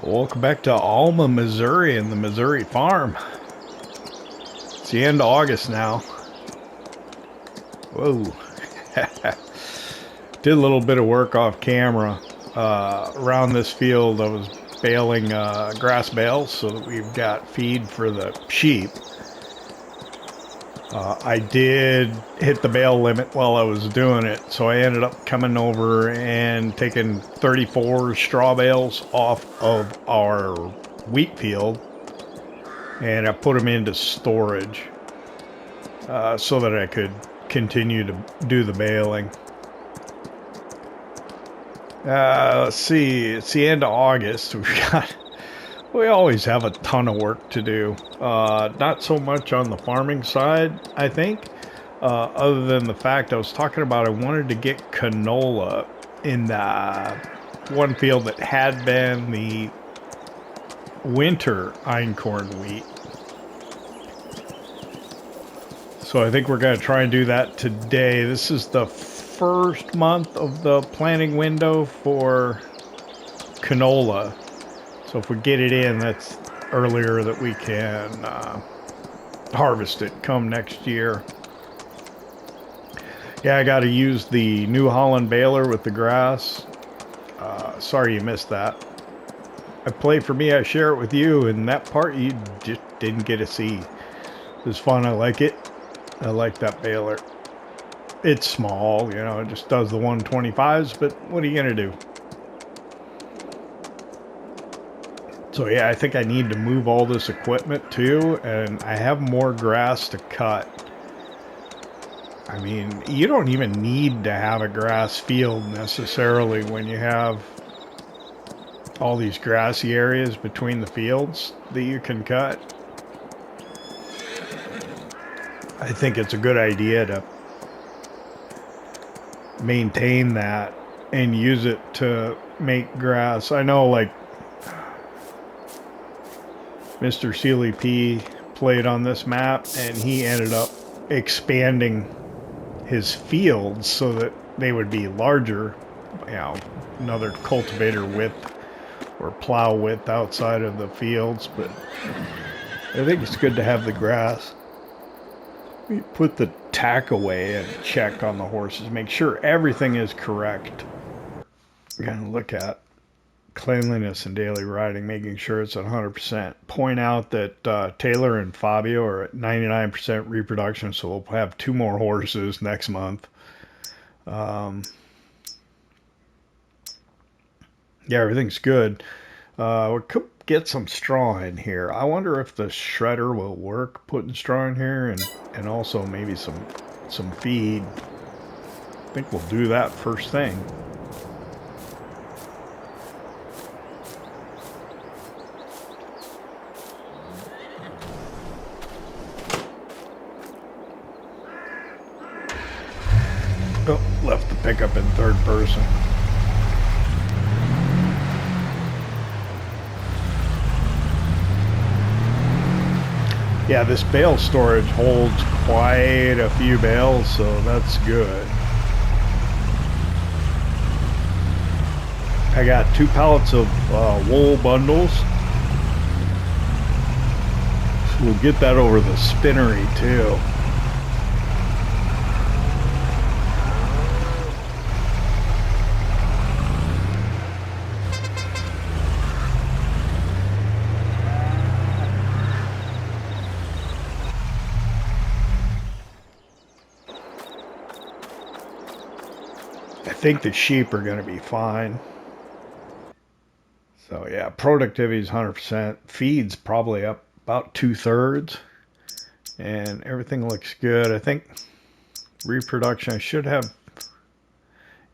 Welcome back to Alma, Missouri, and the Missouri farm. It's the end of August now. Whoa. Did a little bit of work off camera. Around this field, I was baling grass bales so that we've got feed for the sheep. I did hit the bale limit while I was doing it, so I ended up coming over and taking 34 straw bales off of our wheat field, and I put them into storage so that I could continue to do the baling. Let's see, it's the end of August. We always have a ton of work to do. Not so much on the farming side, I think, other than the fact I was talking about I wanted to get canola in the one field that had been the winter einkorn wheat. So I think we're going to try and do that today. This is the first month of the planting window for canola. So if we get it in, that's earlier that we can harvest it come next year. Yeah, I got to use the New Holland baler with the grass. Sorry you missed that. I play for me, I share it with you, and that part you just didn't get to see. It was fun, I like it. I like that baler. It's small, you know, it just does the 125s, but what are you going to do? So yeah, I think I need to move all this equipment too, and I have more grass to cut. I mean, you don't even need to have a grass field necessarily when you have all these grassy areas between the fields that you can cut. I think it's a good idea to maintain that and use it to make grass. I know, like, Mr. Sealy P played on this map, and he ended up expanding his fields so that they would be larger, you know, another cultivator width or plow width outside of the fields. But I think it's good to have the grass. We put the tack away and check on the horses, make sure everything is correct. We're going to look at cleanliness and daily riding, making sure it's at 100%. Point out that Taylor and Fabio are at 99% reproduction, so we'll have 2 more horses next month. Yeah, everything's good. We could get some straw in here. I wonder if the shredder will work putting straw in here, and also maybe some feed. I think we'll do that first thing. Oh, left the pickup in third person. Yeah, this bale storage holds quite a few bales, so that's good. I got 2 pallets of wool bundles. So we'll get that over the spinnery too. I think the sheep are going to be fine. So yeah, productivity is 100%. Feed's probably up about 2/3. And everything looks good. I think reproduction, I should have,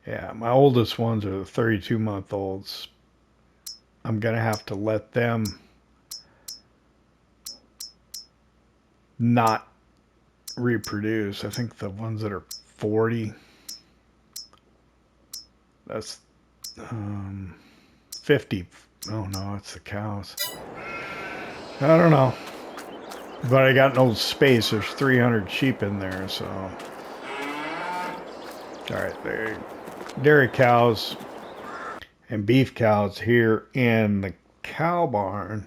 yeah, my oldest ones are the 32-month-olds. I'm going to have to let them not reproduce. I think the ones that are 40, that's 50. Oh no, it's the cows. I don't know. But I got no space. There's 300 sheep in there, so All right, the dairy cows and beef cows here in the cow barn,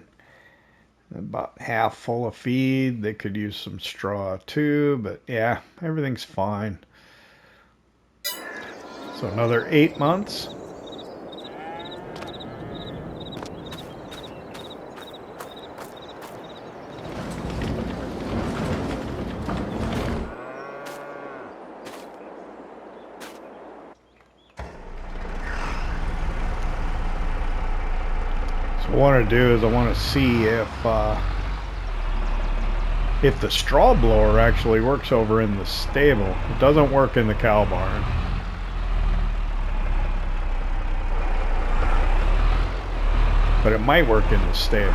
about half full of feed. They could use some straw too, but yeah, everything's fine. So another 8 months. So what I want to do is I want to see if the straw blower actually works over in the stable. It doesn't work in the cow barn. But it might work in the stable.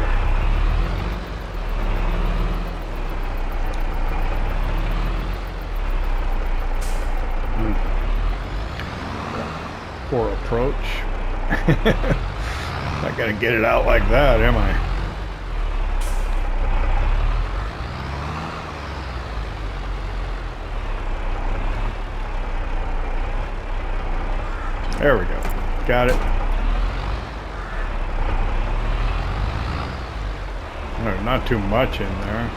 Poor approach. Not gonna get it out like that, am I? There we go. Got it. No, not too much in there.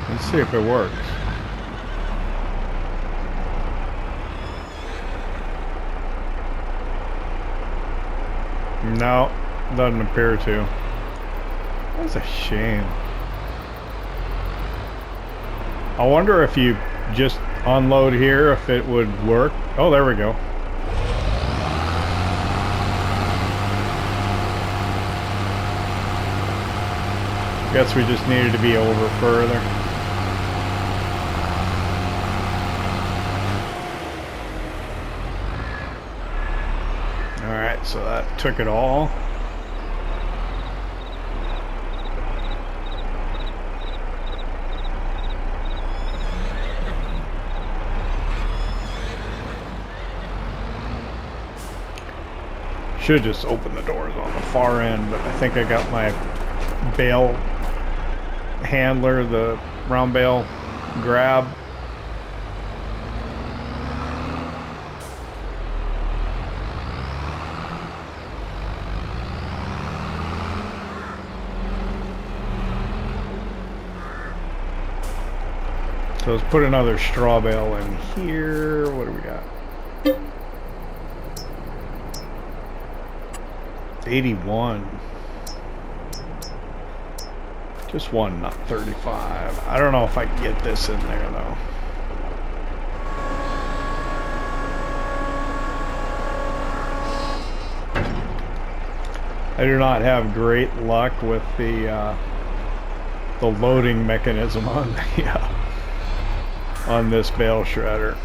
Let's see if it works. No, doesn't appear to. That's a shame. I wonder if you just unload here, if it would work. Oh, there we go. Guess we just needed to be over further. Alright, so that took it all. Should just open the doors on the far end, but I think I got my bale handler, the round bale grab. So let's put another straw bale in here. What do we got? 81. Just one, not 35. I don't know if I can get this in there though. I do not have great luck with the loading mechanism on the on this bale shredder.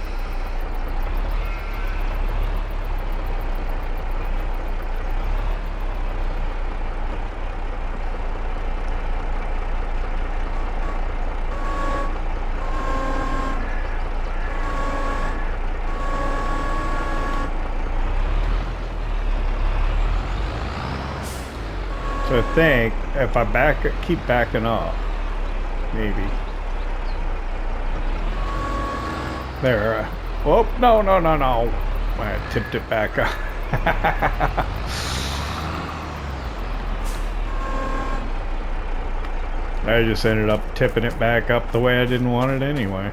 So I think if I keep backing up, maybe. There. Oh, no. I tipped it back up. I just ended up tipping it back up the way I didn't want it anyway.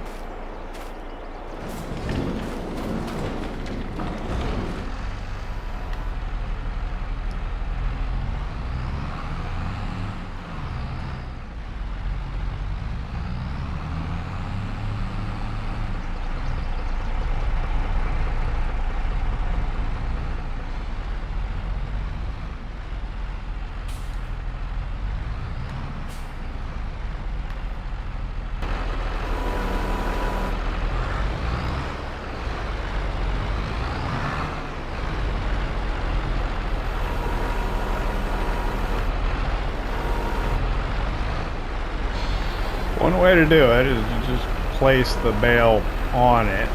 One way to do it is to just place the bale on it,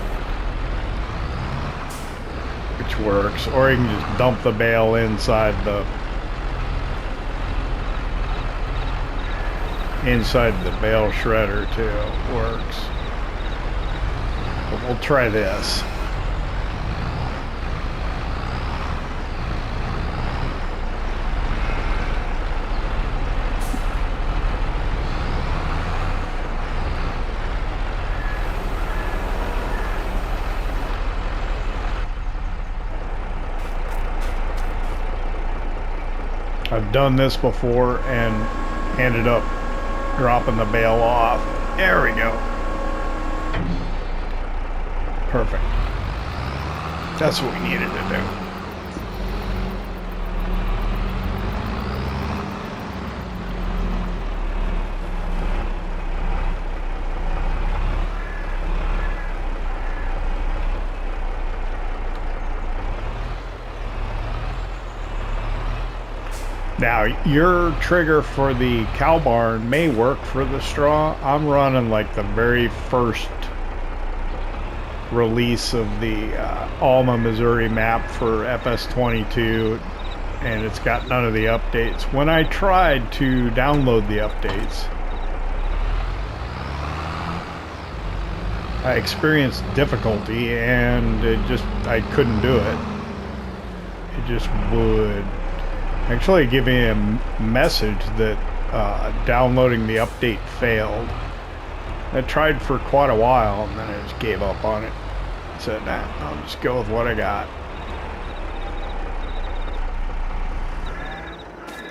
which works, or you can just dump the bale inside the bale shredder too. It works. But we'll try this. I've done this before and ended up dropping the bale off. There we go. Perfect. That's what we needed to do. Now, your trigger for the cow barn may work for the straw. I'm running like the very first release of the Alma, Missouri map for FS22, and it's got none of the updates. When I tried to download the updates, I experienced difficulty, and I couldn't do it. It just would actually give me a message that downloading the update failed. I tried for quite a while, and then I just gave up on it. I said, nah, I'll just go with what I got.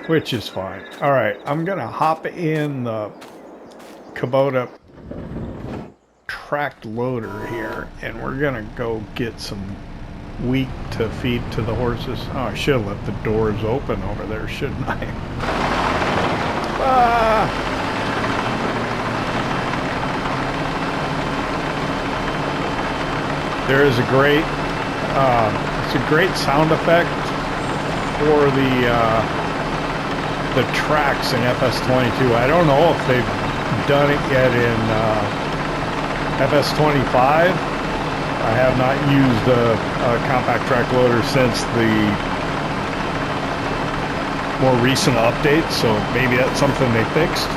Which is fine. Alright, I'm gonna hop in the Kubota tracked loader here, and we're gonna go get some wheat to feed to the horses. Oh, I should have left the doors open over there, shouldn't I? There is a great, it's a great sound effect for the tracks in FS22. I don't know if they've done it yet in FS25. I have not used a compact track loader since the more recent updates, so maybe that's something they fixed.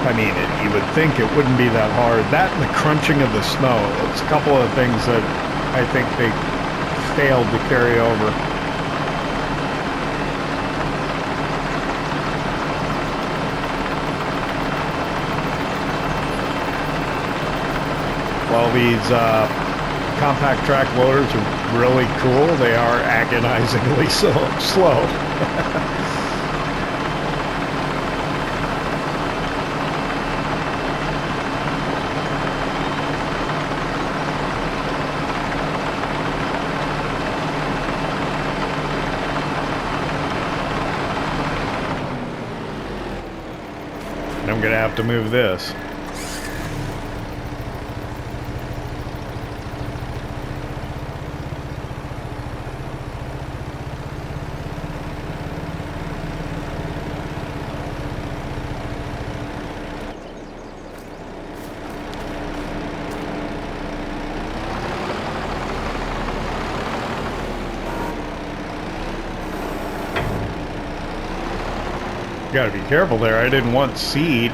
I mean, you would think it wouldn't be that hard. That and the crunching of the snow, it's a couple of things that I think they failed to carry over. Well, these compact track loaders are really cool. They are agonizingly slow. And I'm going to have to move this. Gotta be careful there. I didn't want seed.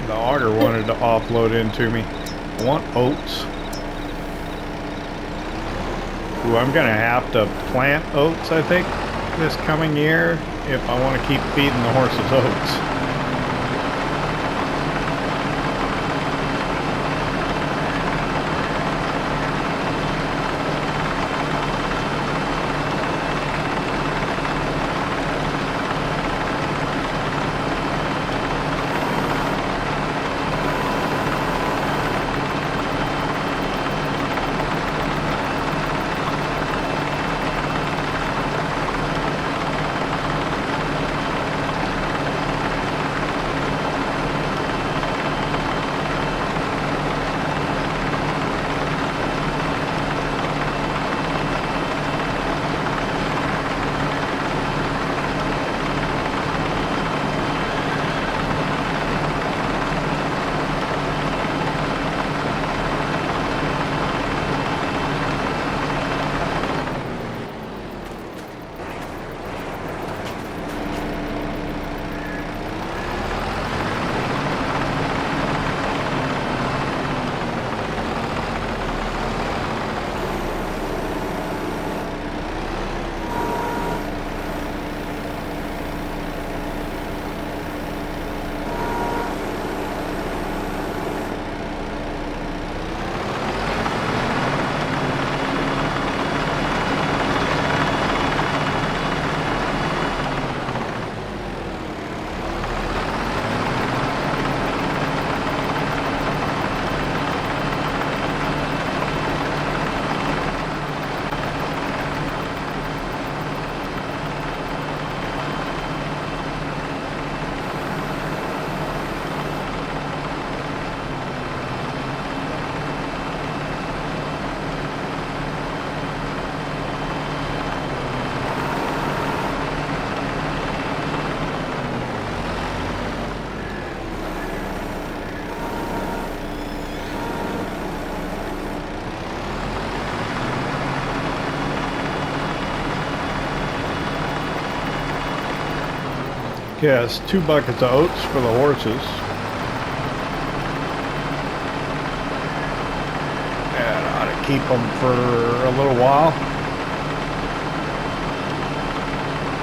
The auger wanted to offload into me. I want oats. Ooh, I'm gonna have to plant oats, I think, this coming year if I want to keep feeding the horses oats. Yes, 2 buckets of oats for the horses. And I ought to keep them for a little while.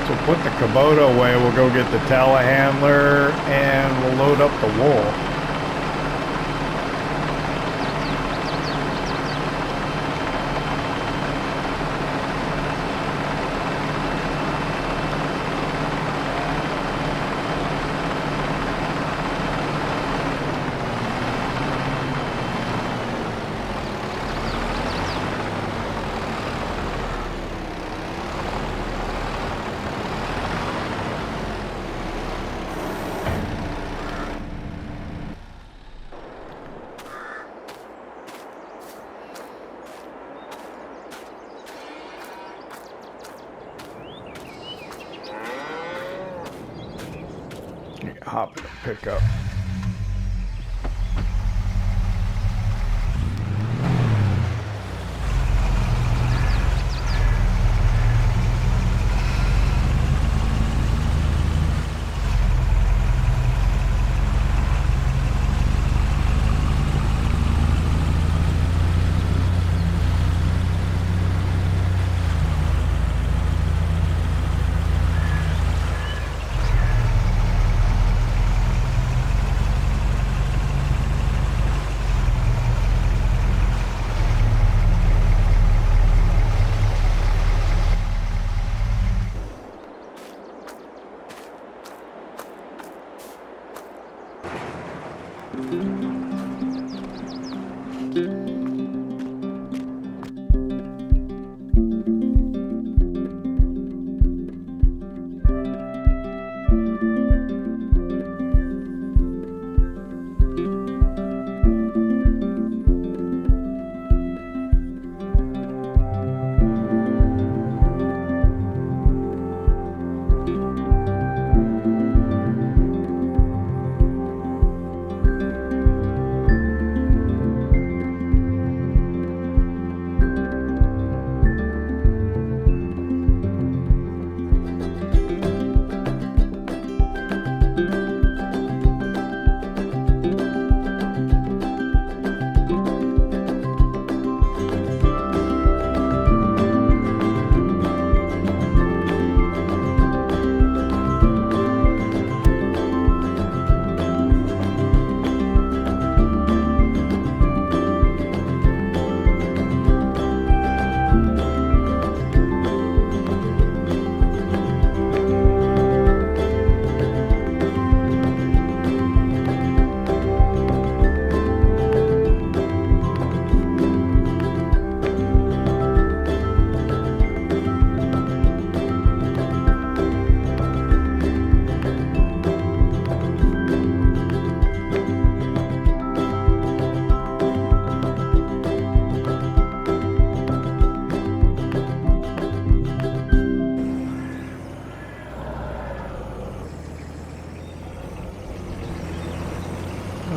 So put the Kubota away, we'll go get the telehandler and we'll load up the wool. Hop in a pickup.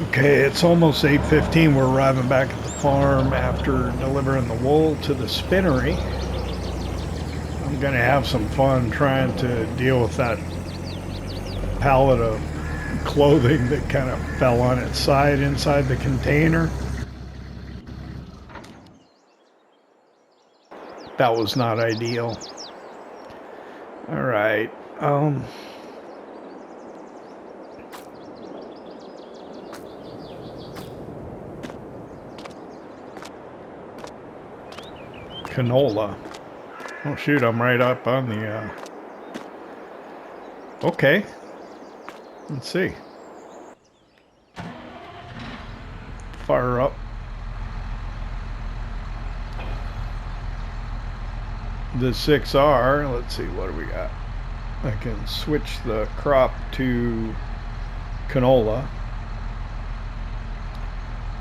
Okay, it's almost 8:15. We're arriving back at the farm after delivering the wool to the spinnery. I'm going to have some fun trying to deal with that pallet of clothing that kind of fell on its side inside the container. That was not ideal. All right. Canola. Oh shoot, I'm right up on the okay. Let's see. Fire up. The 6R. Let's see, what do we got? I can switch the crop to canola.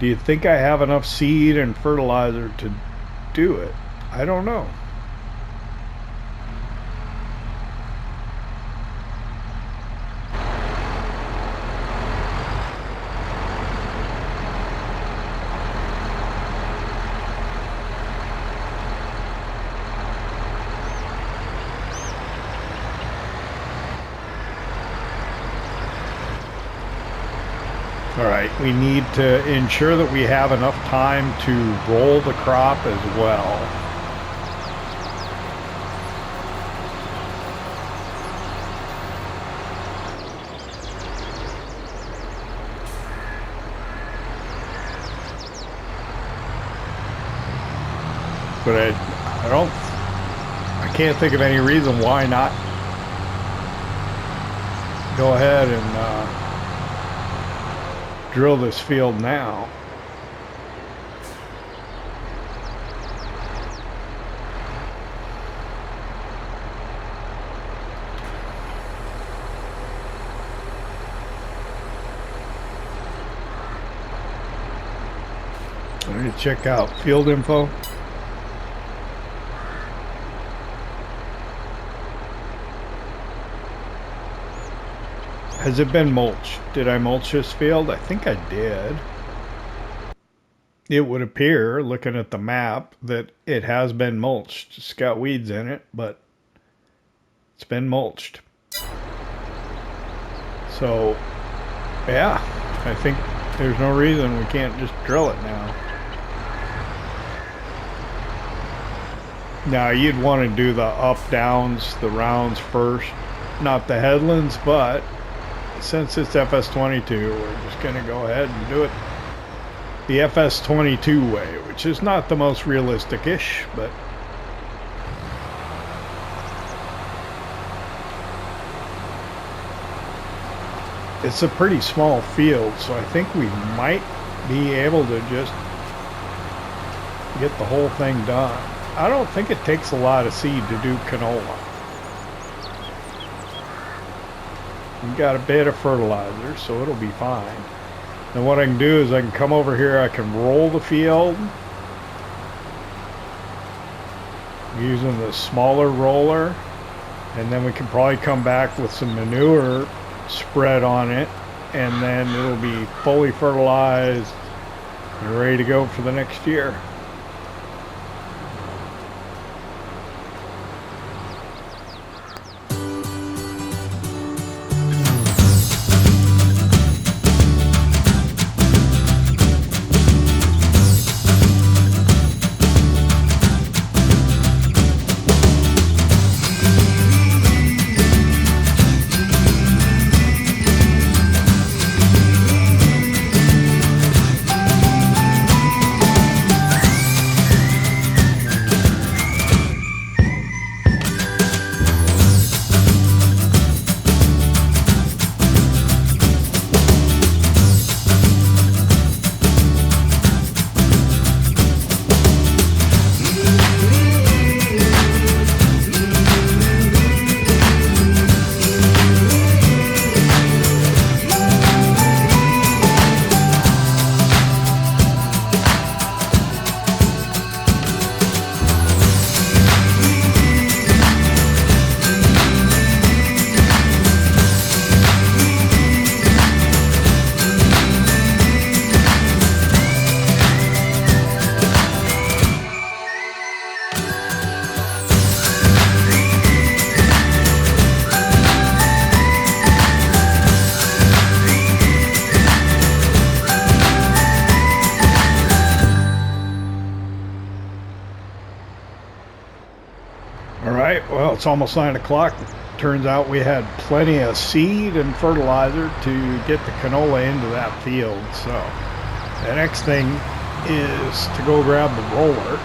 Do you think I have enough seed and fertilizer to do it? I don't know. All right, we need to ensure that we have enough time to roll the crop as well. But I can't think of any reason why not go ahead and drill this field now. I need to check out field info. Has it been mulched? Did I mulch this field? I think I did. It would appear, looking at the map, that it has been mulched. It's got weeds in it, but it's been mulched. So, yeah, I think there's no reason we can't just drill it now. Now, you'd want to do the up-downs, the rounds first, not the headlands, but since it's FS22, we're just going to go ahead and do it the FS22 way, which is not the most realistic-ish, but it's a pretty small field, so I think we might be able to just get the whole thing done. I don't think it takes a lot of seed to do canola. We've got a bit of fertilizer, so it'll be fine. Now what I can do is I can come over here, I can roll the field using the smaller roller, and then we can probably come back with some manure spread on it, and then it'll be fully fertilized and ready to go for the next year. Well, it's almost 9 o'clock. Turns out we had plenty of seed and fertilizer to get the canola into that field. So the next thing is to go grab the roller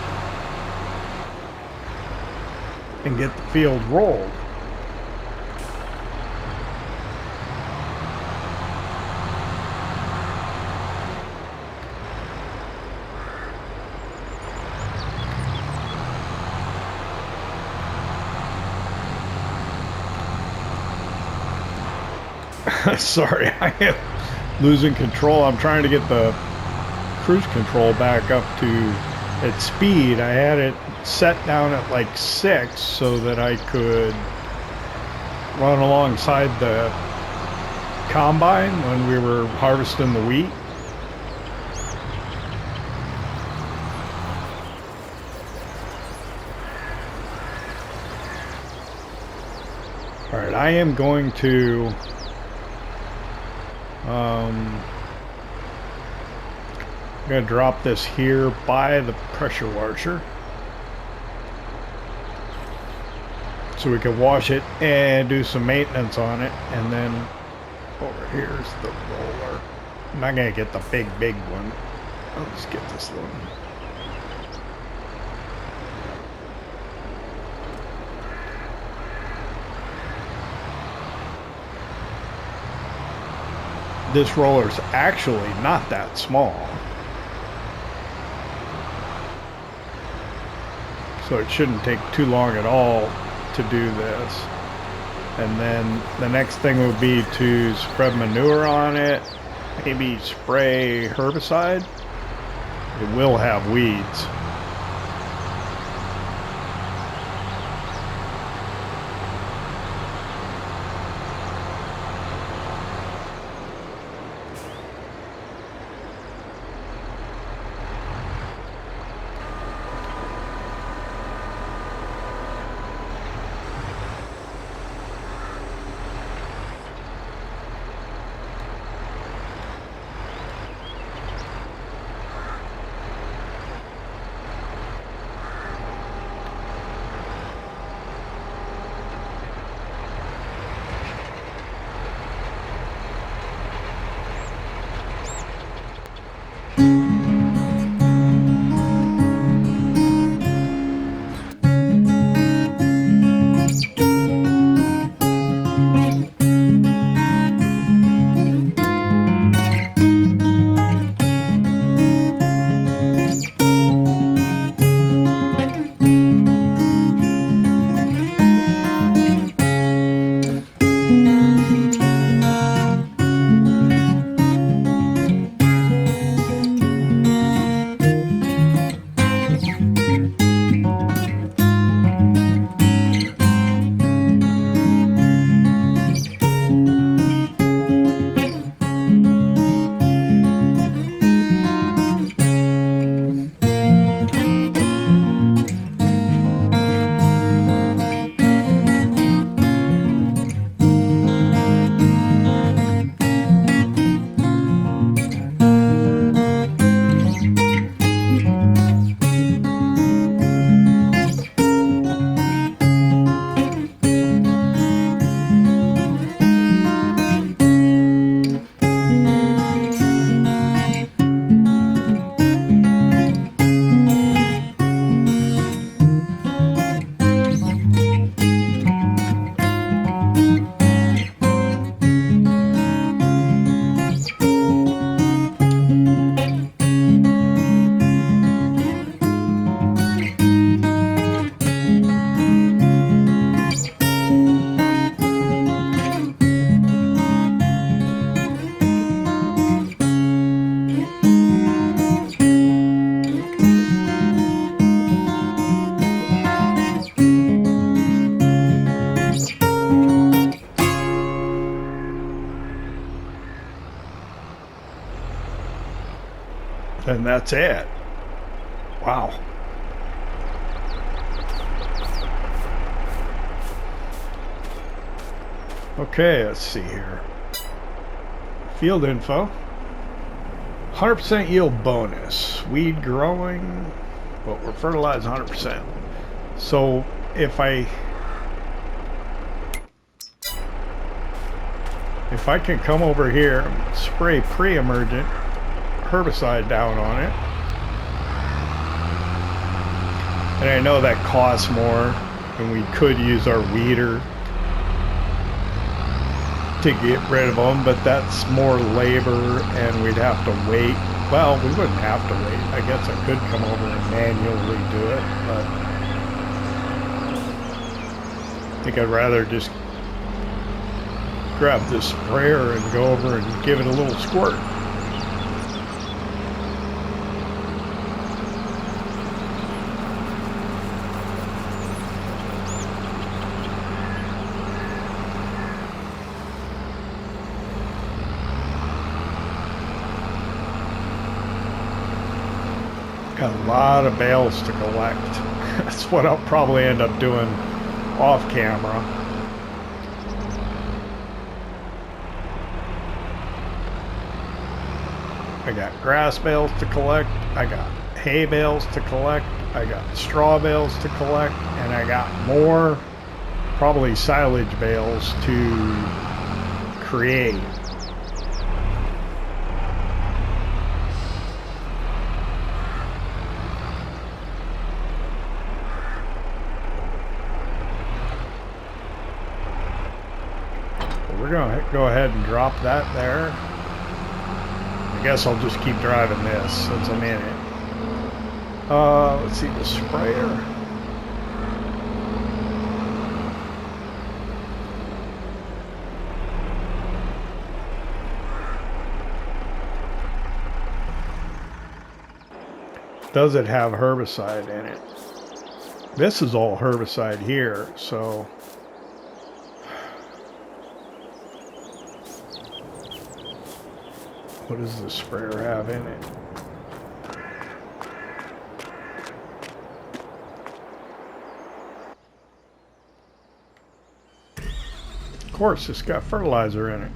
and get the field rolled. Sorry, I am losing control. I'm trying to get the cruise control back up to its speed. I had it set down at like 6 so that I could run alongside the combine when we were harvesting the wheat. All right, I am going to I'm going to drop this here by the pressure washer so we can wash it and do some maintenance on it. And then over here's the roller. I'm not going to get the big one. I'll just get this little one. This roller's actually not that small. So it shouldn't take too long at all to do this. And then the next thing would be to spread manure on it, maybe spray herbicide. It will have weeds. And that's it. Wow. Okay, let's see here. Field info. 100% yield bonus. Weed growing. Well, we're fertilized 100%. So if I can come over here and spray pre-emergent herbicide down on it, and I know that costs more, and we could use our weeder to get rid of them, but that's more labor and we'd have to wait. Well, we wouldn't have to wait. I guess I could come over and manually do it, but I think I'd rather just grab this sprayer and go over and give it a little squirt. Got a lot of bales to collect. That's what I'll probably end up doing off camera. I got grass bales to collect. I got hay bales to collect. I got straw bales to collect. And I got more, probably silage bales to create. We're going to go ahead and drop that there. I guess I'll just keep driving this since I'm in it. Let's see the sprayer. Does it have herbicide in it? This is all herbicide here, so... What does the sprayer have in it? Of course, it's got fertilizer in it.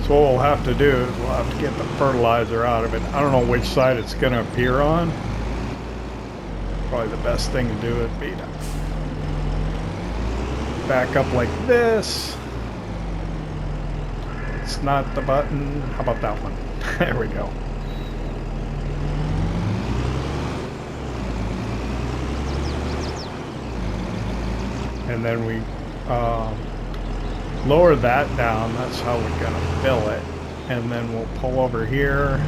So what we'll have to do is we'll have to get the fertilizer out of it. I don't know which side it's going to appear on. Probably the best thing to do would be to back up like this. It's not the button. How about that one? There we go. And then we lower that down. That's how we're going to fill it. And then we'll pull over here.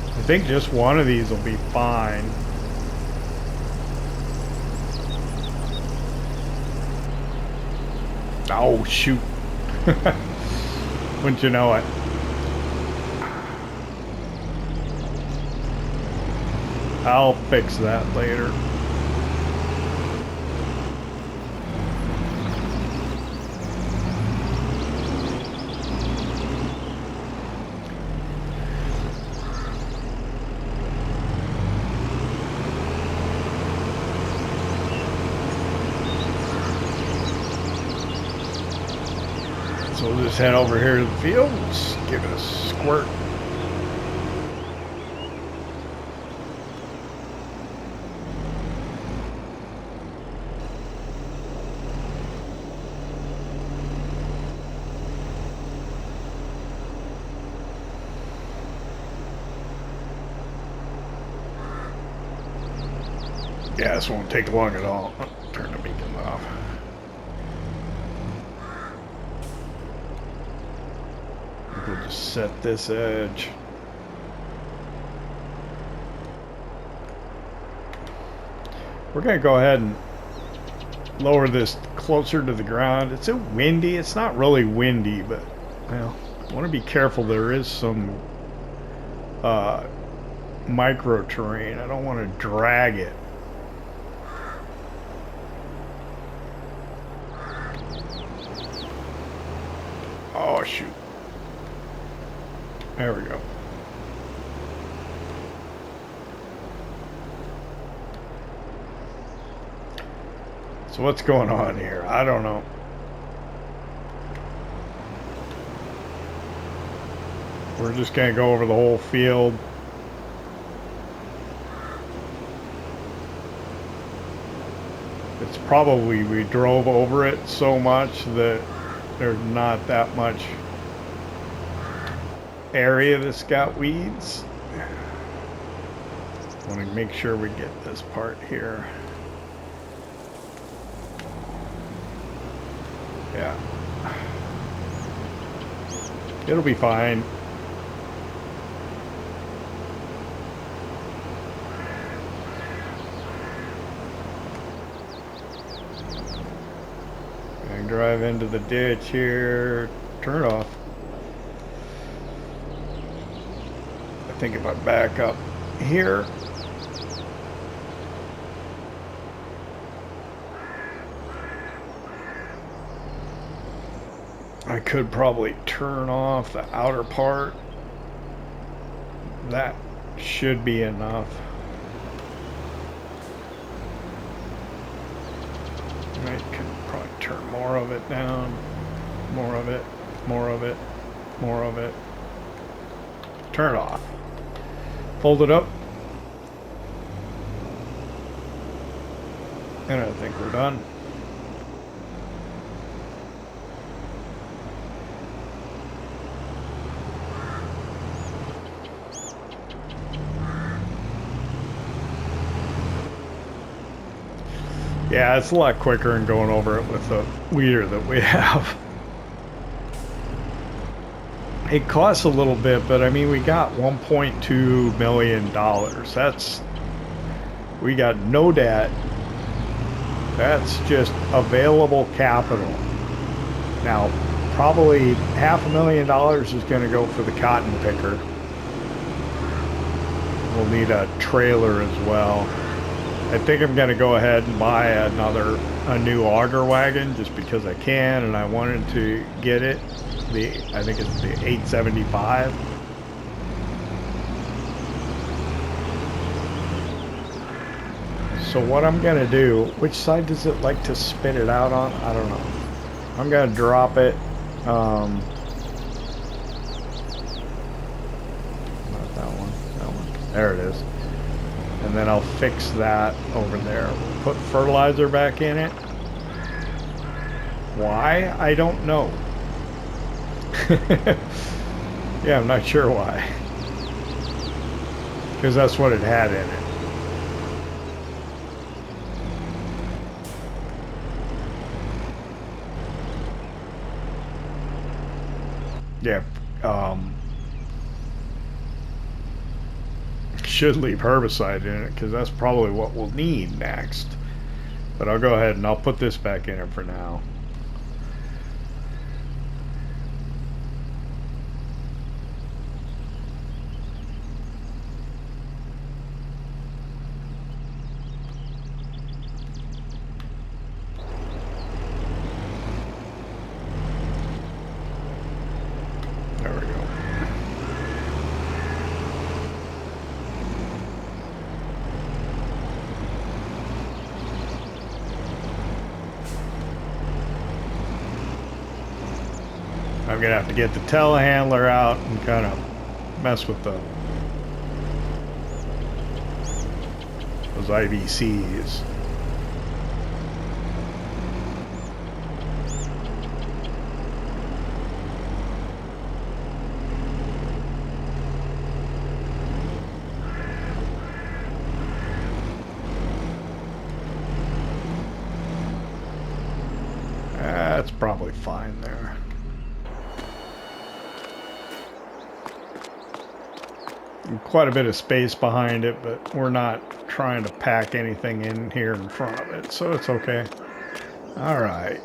I think just one of these will be fine. Oh, shoot. Wouldn't you know it? I'll fix that later. So we'll just head over here to the field, just give it a squirt. Yeah, this won't take long at all. Oh, turn the beacon off. We'll just set this edge. We're going to go ahead and lower this closer to the ground. It's windy. It's not really windy, but well, I want to be careful. There is some micro terrain. I don't want to drag it. Oh, shoot. There we go. So what's going on here? I don't know. We're just going to go over the whole field. It's probably we drove over it so much that there's not that much area that's got weeds. I want to make sure we get this part here. Yeah. It'll be fine. And drive into the ditch here. Turn it off. I think if I back up here. I could probably turn off the outer part. That should be enough. I could probably turn more of it down. More of it. More of it. More of it. Turn it off. Fold it up. And I think we're done. Yeah, it's a lot quicker than going over it with the weeder that we have. It costs a little bit, but I mean, we got $1.2 million. We got no debt. That's just available capital. Now, probably $500,000 is going to go for the cotton picker. We'll need a trailer as well. I think I'm going to go ahead and buy a new auger wagon just because I can, and I wanted to get it. I think it's the 875. So what I'm going to do, which side does it like to spit it out on? I don't know. I'm going to drop it. Not that one. That one. There it is. And then I'll fix that over there. Put fertilizer back in it. Why? I don't know. Yeah, I'm not sure why. Because that's what it had in it. Yeah. Should leave herbicide in it because that's probably what we'll need next. But I'll go ahead and I'll put this back in it for now. There we go. I'm gonna have to get the telehandler out and kind of mess with those IVCs. That's probably fine there. Quite a bit of space behind it, but we're not trying to pack anything in here in front of it, so it's okay. All right.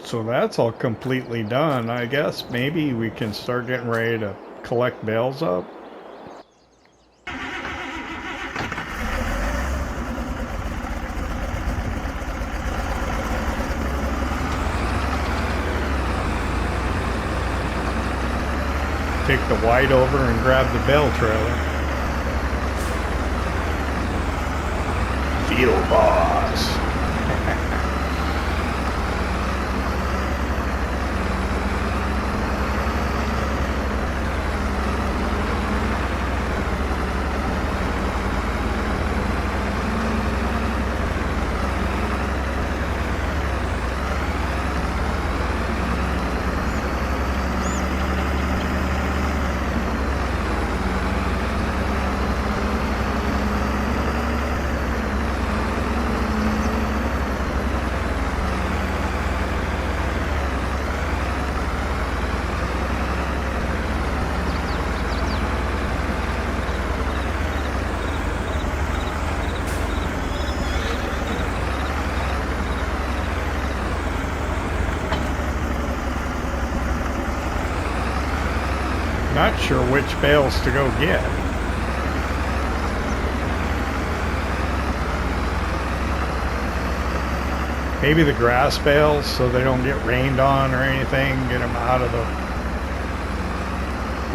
So that's all completely done. I guess maybe we can start getting ready to collect bales up. Take the white over and grab the bale trailer. Field boss. Not sure which bales to go get. Maybe the grass bales so they don't get rained on or anything. Get them out of the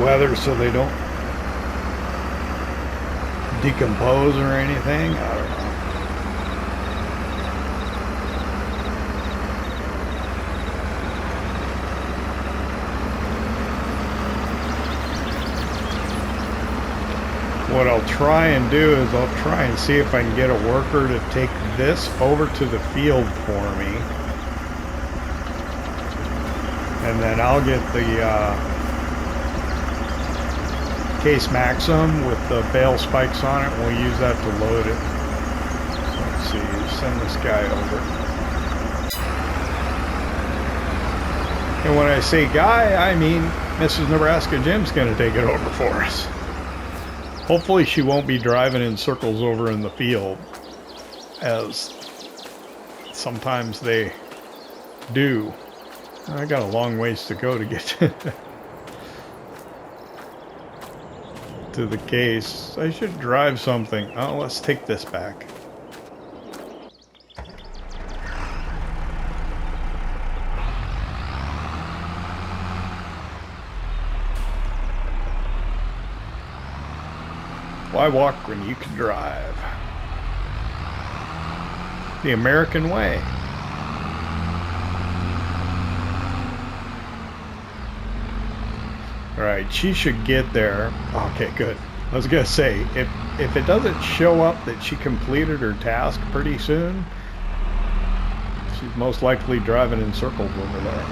weather so they don't decompose or anything. I don't know. What I'll try and do is I'll try and see if I can get a worker to take this over to the field for me. And then I'll get the Case Maxim with the bale spikes on it, and we'll use that to load it. So let's see, send this guy over. And when I say guy, I mean Mrs. Nebraska Jim's going to take it over for us. Hopefully she won't be driving in circles over in the field, as sometimes they do. I got a long ways to go to get to the case. I should drive something. Oh, let's take this back. Why walk when you can drive? The American way. Alright, she should get there. Okay, good. I was gonna say, if it doesn't show up that she completed her task pretty soon, she's most likely driving in circles over there.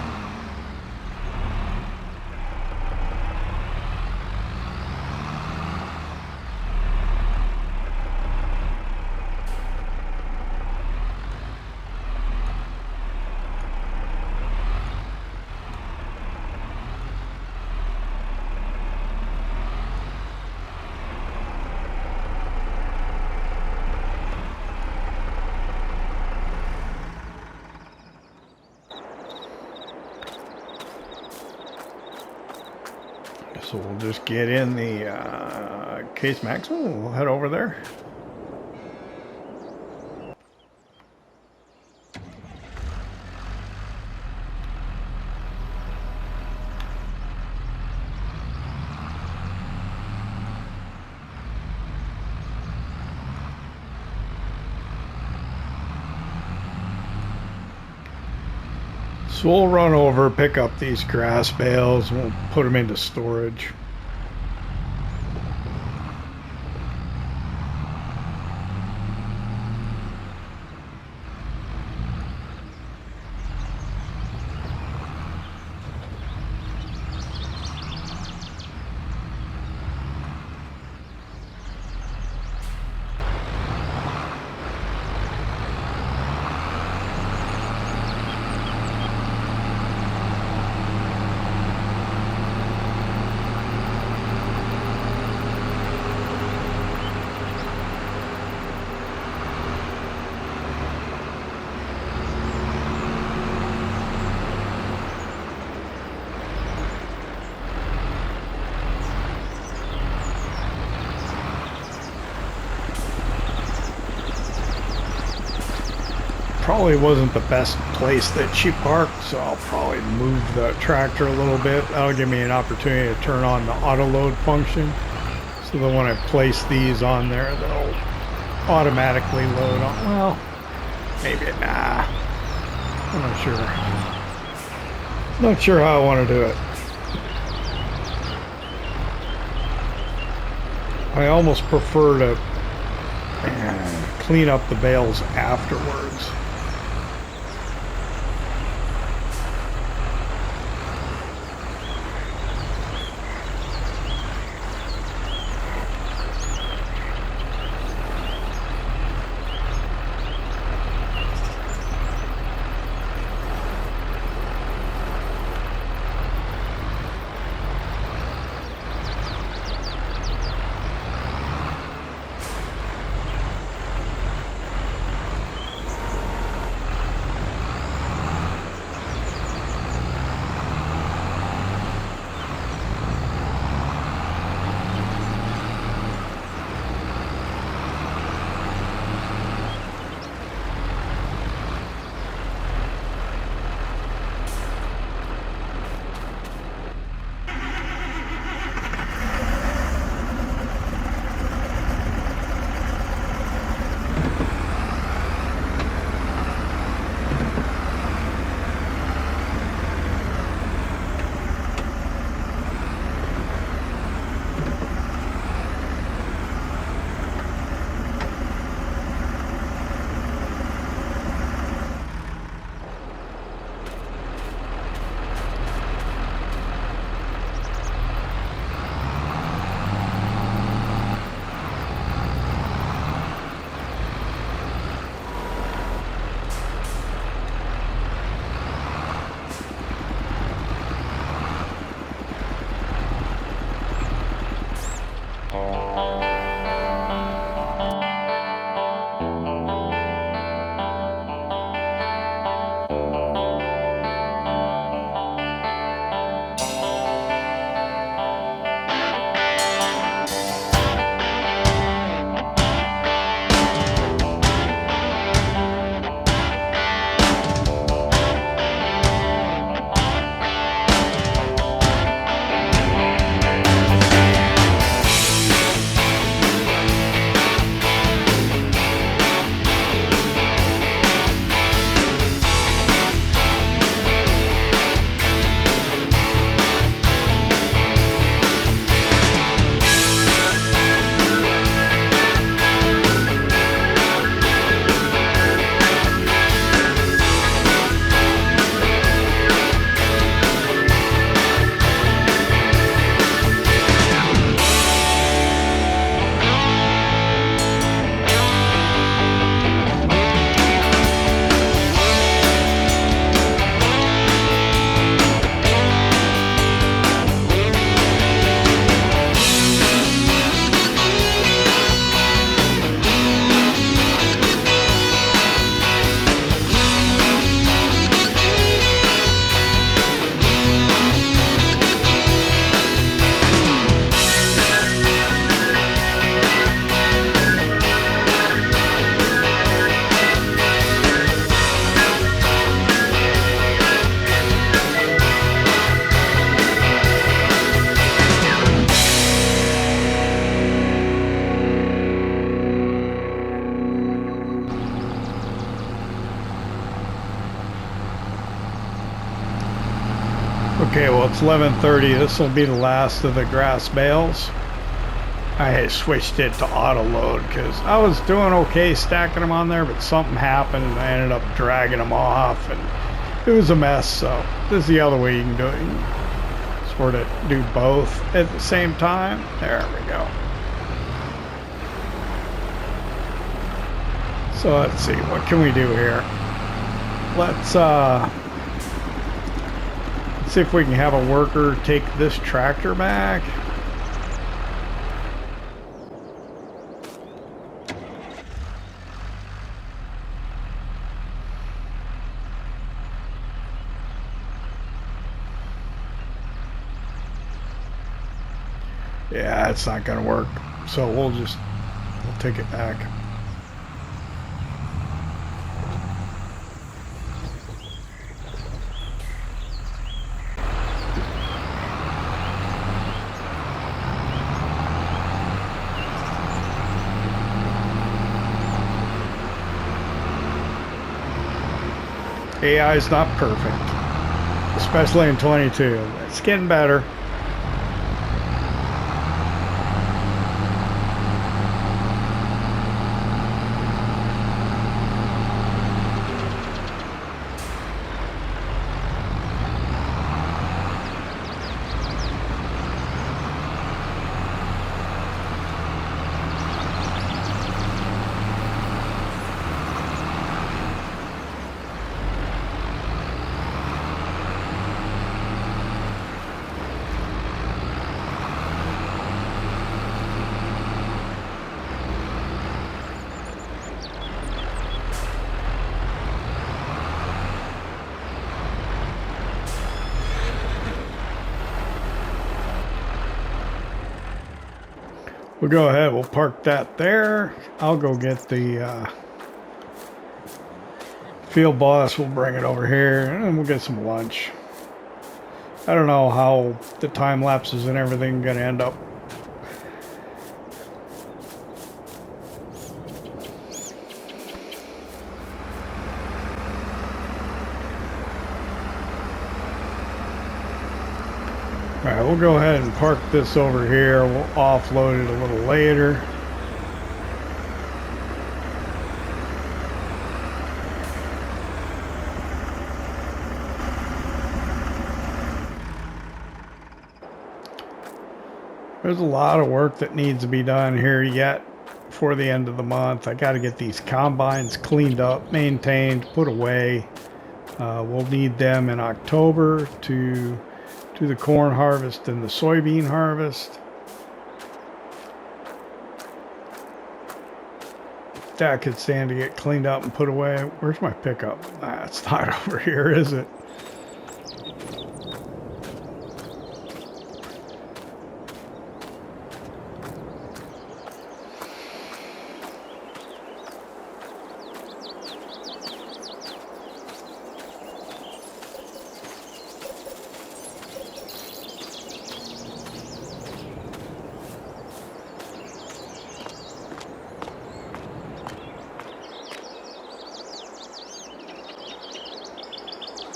So we'll just get in the Case Maxim. We'll head over there. So we'll run over, pick up these grass bales, and we'll put them into storage. Probably wasn't the best place that she parked, so I'll probably move the tractor a little bit. That'll give me an opportunity to turn on the auto load function, so that when I place these on there, they'll automatically load on. Well, maybe nah. I'm not sure. Not sure how I want to do it. I almost prefer to clean up the bales afterwards. Okay, well, it's 11:30. This will be the last of the grass bales. I had switched it to auto load because I was doing okay stacking them on there, but something happened and I ended up dragging them off and it was a mess. So this is the other way you can do it. You can sort of do both at the same time. There we go. So let's see, what can we do here? Let's see if we can have a worker take this tractor back. Yeah, it's not gonna work. So we'll take it back. AI is not perfect, especially in 22. It's getting better. We'll go ahead, we'll park that there. I'll go get the field boss, we'll bring it over here, and we'll get some lunch. I don't know how the time lapses and everything gonna end up. Alright, we'll go ahead and park this over here. We'll offload it a little later. There's a lot of work that needs to be done here yet before the end of the month. I got to get these combines cleaned up, maintained, put away. We'll need them in October to do the corn harvest and the soybean harvest. That could stand to get cleaned up and put away. Where's my pickup? It's not over here, is it?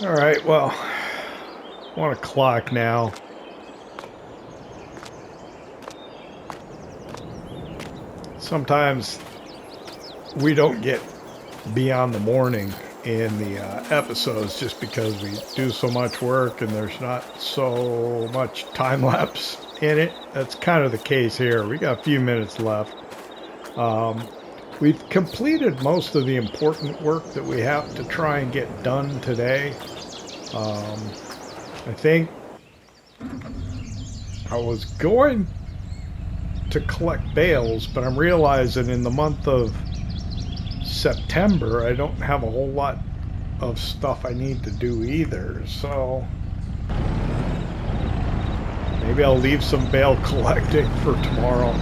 All right, well, 1 o'clock now. Sometimes we don't get beyond the morning in the episodes just because we do so much work and there's not so much time lapse in it. That's kind of the case here. We got a few minutes left. We've completed most of the important work that we have to try and get done today. I think I was going to collect bales, but I'm realizing in the month of September I don't have a whole lot of stuff I need to do either, so maybe I'll leave some bale collecting for tomorrow.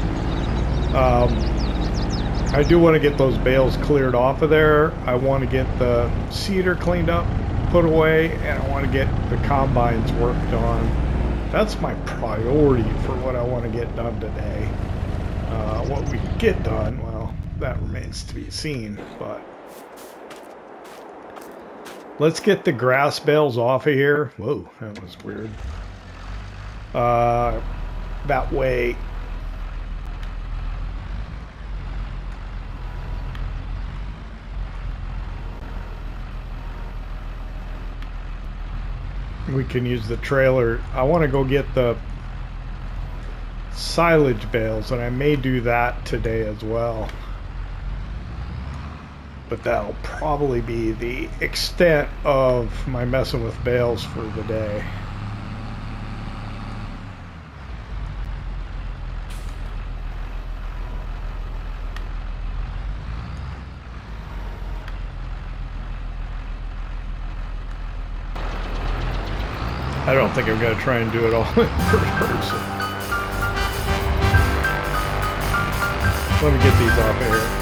I do want to get those bales cleared off of there. I want to get the cedar cleaned up, put away, and I want to get the combines worked on. That's my priority for what I want to get done today. What we get done, well, that remains to be seen, but Let's get the grass bales off of here. Whoa, that was weird. That way. We can use the trailer. I want to go get the silage bales, and I may do that today as well. But that'll probably be the extent of my messing with bales for the day. I don't think I'm going to try and do it all in first person. Let me get these off of here.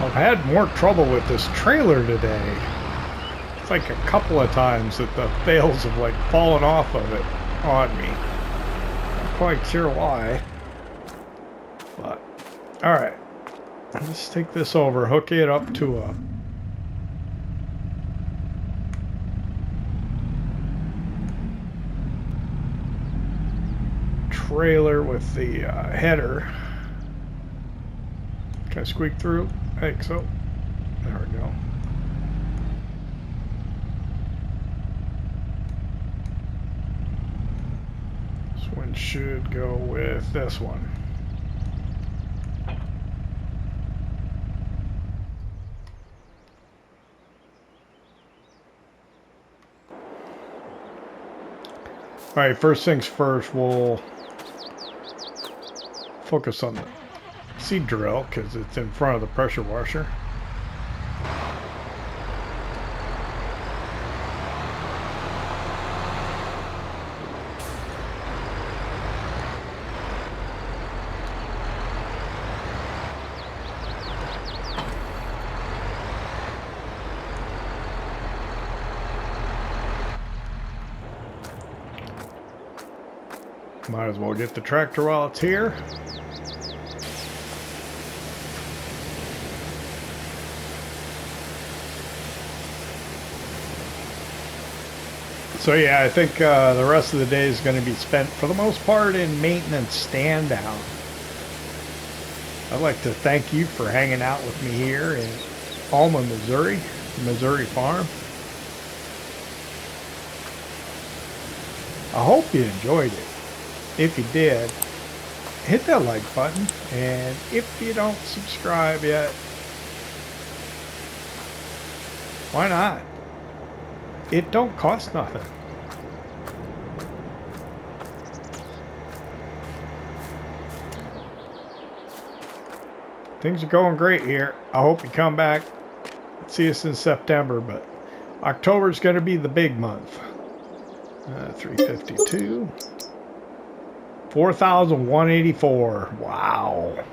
I've had more trouble with this trailer today. It's like a couple of times that the bales have like fallen off of it on me. Not quite sure why. But, alright. Let's take this over, hook it up to a trailer with the header. Can I squeak through? I think so. There we go. This one should go with this one. Alright, first things first, we'll focus on the seed drill because it's in front of the pressure washer. Might as well get the tractor while it's here. So yeah, I think the rest of the day is going to be spent, for the most part, in maintenance stand down. I'd like to thank you for hanging out with me here in Alma, Missouri, Missouri Farm. I hope you enjoyed it. If you did, hit that like button, and if you don't subscribe yet, why not? It don't cost nothing. Things are going great here. I hope you come back. See us in September, but October is going to be the big month. 352. 4,184. Wow.